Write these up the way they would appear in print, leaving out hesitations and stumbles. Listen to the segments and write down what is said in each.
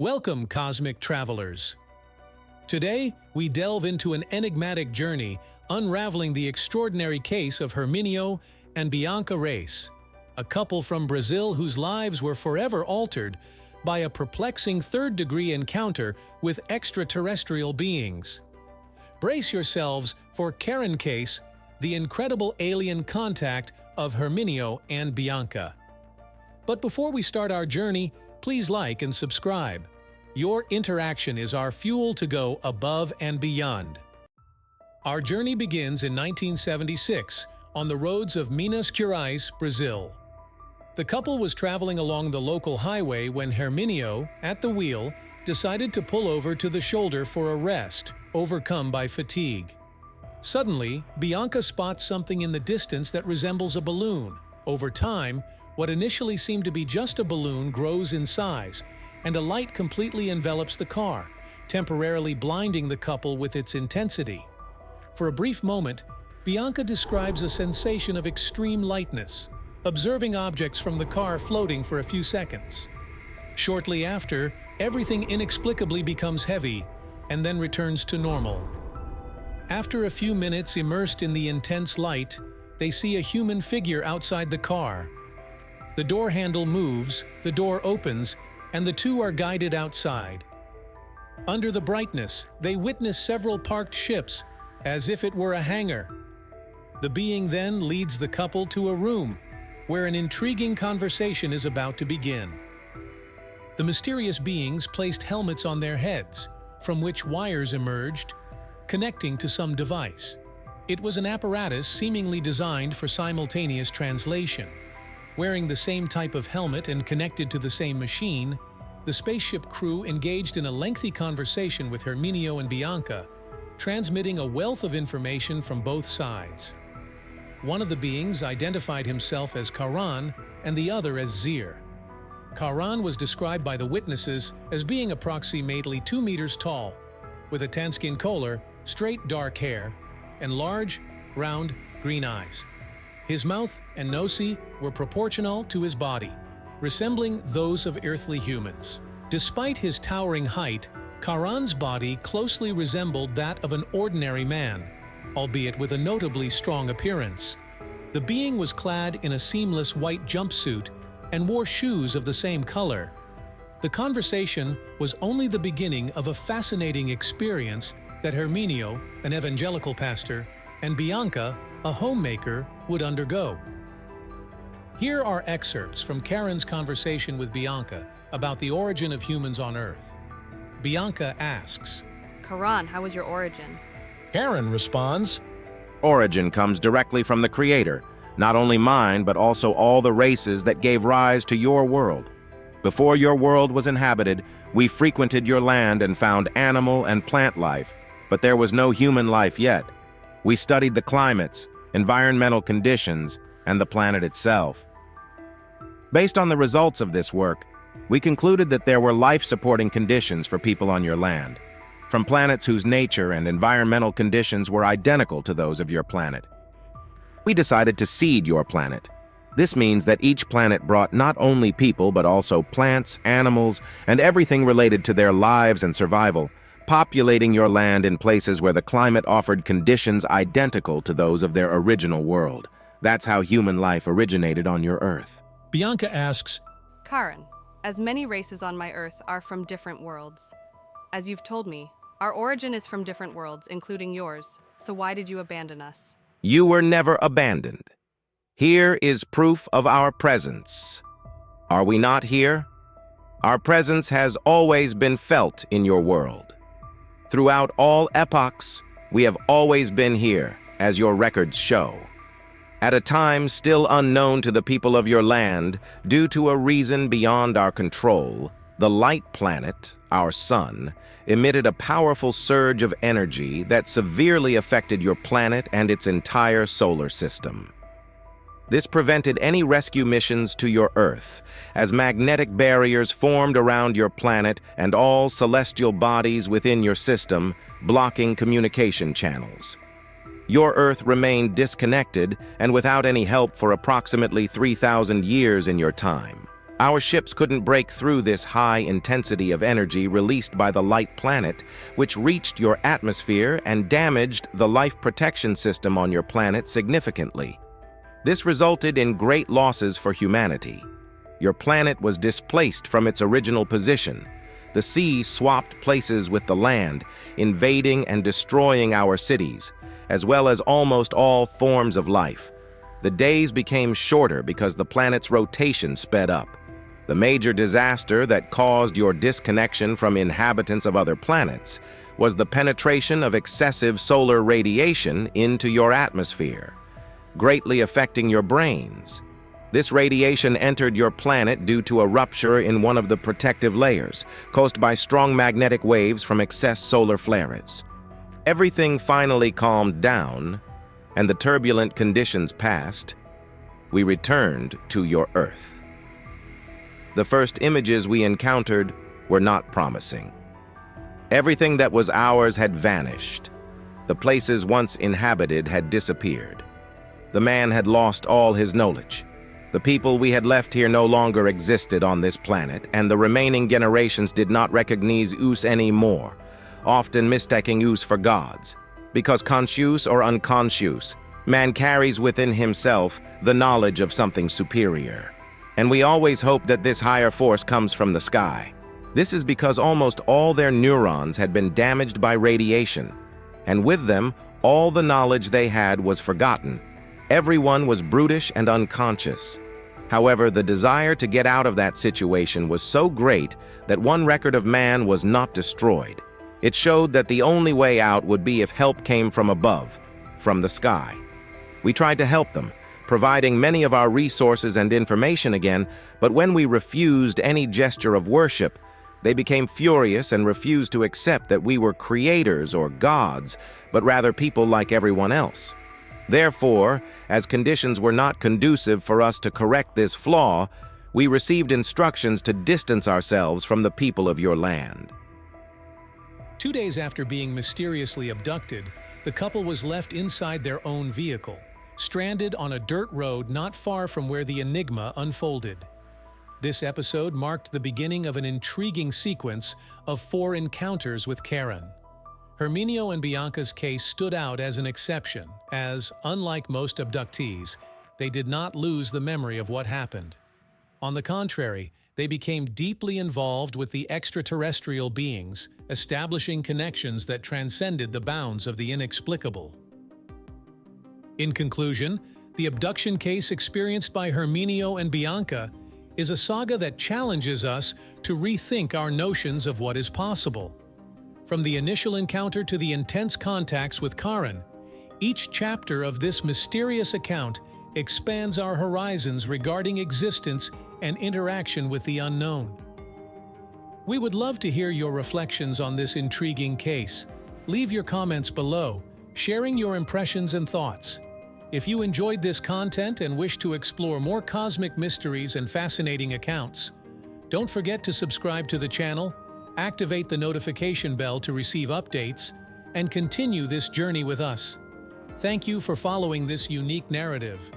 Welcome, cosmic travelers. Today, we delve into an enigmatic journey unraveling the extraordinary case of Hermínio and Bianca race, a couple from Brazil whose lives were forever altered by a perplexing third-degree encounter with extraterrestrial beings. Brace yourselves for Karhan case, the incredible alien contact of Hermínio and Bianca. But before we start our journey, please like and subscribe. Your interaction is our fuel to go above and beyond. Our journey begins in 1976 on the roads of Minas Gerais, Brazil. The couple was traveling along the local highway when Hermínio, at the wheel, decided to pull over to the shoulder for a rest, overcome by fatigue. Suddenly, Bianca spots something in the distance that resembles a balloon. Over time, what initially seemed to be just a balloon grows in size, and a light completely envelops the car, temporarily blinding the couple with its intensity. For a brief moment, Bianca describes a sensation of extreme lightness, observing objects from the car floating for a few seconds. Shortly after, everything inexplicably becomes heavy and then returns to normal. After a few minutes immersed in the intense light, they see a human figure outside the car. The door handle moves, the door opens, and the two are guided outside. Under the brightness, they witness several parked ships, as if it were a hangar. The being then leads the couple to a room, where an intriguing conversation is about to begin. The mysterious beings placed helmets on their heads, from which wires emerged, connecting to some device. It was an apparatus seemingly designed for simultaneous translation. Wearing the same type of helmet and connected to the same machine, the spaceship crew engaged in a lengthy conversation with Hermínio and Bianca, transmitting a wealth of information from both sides. One of the beings identified himself as Karhan and the other as Zir. Karhan was described by the witnesses as being approximately 2 meters tall, with a tan-skin color, straight dark hair, and large, round, green eyes. His mouth and nose were proportional to his body, resembling those of earthly humans. Despite his towering height, Karhan's body closely resembled that of an ordinary man, albeit with a notably strong appearance. The being was clad in a seamless white jumpsuit and wore shoes of the same color. The conversation was only the beginning of a fascinating experience that Hermínio, an evangelical pastor, and Bianca, a homemaker, would undergo. Here are excerpts from Karhan's conversation with Bianca about the origin of humans on Earth. Bianca asks, Karhan, how was your origin? Karhan responds, Origin comes directly from the Creator, not only mine but also all the races that gave rise to your world. Before your world was inhabited, we frequented your land and found animal and plant life, but there was no human life yet. We studied the climates, environmental conditions, and the planet itself. Based on the results of this work, we concluded that there were life-supporting conditions for people on your land, from planets whose nature and environmental conditions were identical to those of your planet. We decided to seed your planet. This means that each planet brought not only people but also plants, animals, and everything related to their lives and survival, populating your land in places where the climate offered conditions identical to those of their original world. That's how human life originated on your Earth. Bianca asks, Karhan, as many races on my Earth are from different worlds. As you've told me, our origin is from different worlds, including yours, so why did you abandon us? You were never abandoned. Here is proof of our presence. Are we not here? Our presence has always been felt in your world. Throughout all epochs, we have always been here, as your records show. At a time still unknown to the people of your land, due to a reason beyond our control, the light planet, our sun, emitted a powerful surge of energy that severely affected your planet and its entire solar system. This prevented any rescue missions to your Earth, as magnetic barriers formed around your planet and all celestial bodies within your system, blocking communication channels. Your Earth remained disconnected and without any help for approximately 3,000 years in your time. Our ships couldn't break through this high intensity of energy released by the light planet, which reached your atmosphere and damaged the life protection system on your planet significantly. This resulted in great losses for humanity. Your planet was displaced from its original position. The sea swapped places with the land, invading and destroying our cities, as well as almost all forms of life. The days became shorter because the planet's rotation sped up. The major disaster that caused your disconnection from inhabitants of other planets was the penetration of excessive solar radiation into your atmosphere, greatly affecting your brains. This radiation entered your planet due to a rupture in one of the protective layers, caused by strong magnetic waves from excess solar flares. Everything finally calmed down, and the turbulent conditions passed. We returned to your Earth. The first images we encountered were not promising. Everything that was ours had vanished. The places once inhabited had disappeared. The man had lost all his knowledge. The people we had left here no longer existed on this planet, and the remaining generations did not recognize us anymore, often mistaking us for gods. Because conscious or unconscious, man carries within himself the knowledge of something superior. And we always hope that this higher force comes from the sky. This is because almost all their neurons had been damaged by radiation, and with them, all the knowledge they had was forgotten. Everyone was brutish and unconscious. However, the desire to get out of that situation was so great that one record of man was not destroyed. It showed that the only way out would be if help came from above, from the sky. We tried to help them, providing many of our resources and information again, but when we refused any gesture of worship, they became furious and refused to accept that we were creators or gods, but rather people like everyone else. Therefore, as conditions were not conducive for us to correct this flaw, we received instructions to distance ourselves from the people of your land. 2 days after being mysteriously abducted, the couple was left inside their own vehicle, stranded on a dirt road not far from where the enigma unfolded. This episode marked the beginning of an intriguing sequence of 4 encounters with Karhan. Hermínio and Bianca's case stood out as an exception, as, unlike most abductees, they did not lose the memory of what happened. On the contrary, they became deeply involved with the extraterrestrial beings, establishing connections that transcended the bounds of the inexplicable. In conclusion, the abduction case experienced by Hermínio and Bianca is a saga that challenges us to rethink our notions of what is possible. From the initial encounter to the intense contacts with Karhan, each chapter of this mysterious account expands our horizons regarding existence and interaction with the unknown. We would love to hear your reflections on this intriguing case. Leave your comments below, sharing your impressions and thoughts. If you enjoyed this content and wish to explore more cosmic mysteries and fascinating accounts, don't forget to subscribe to the channel, activate the notification bell to receive updates, and continue this journey with us. Thank you for following this unique narrative,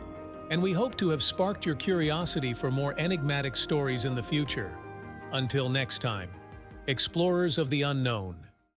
and we hope to have sparked your curiosity for more enigmatic stories in the future. Until next time, explorers of the unknown.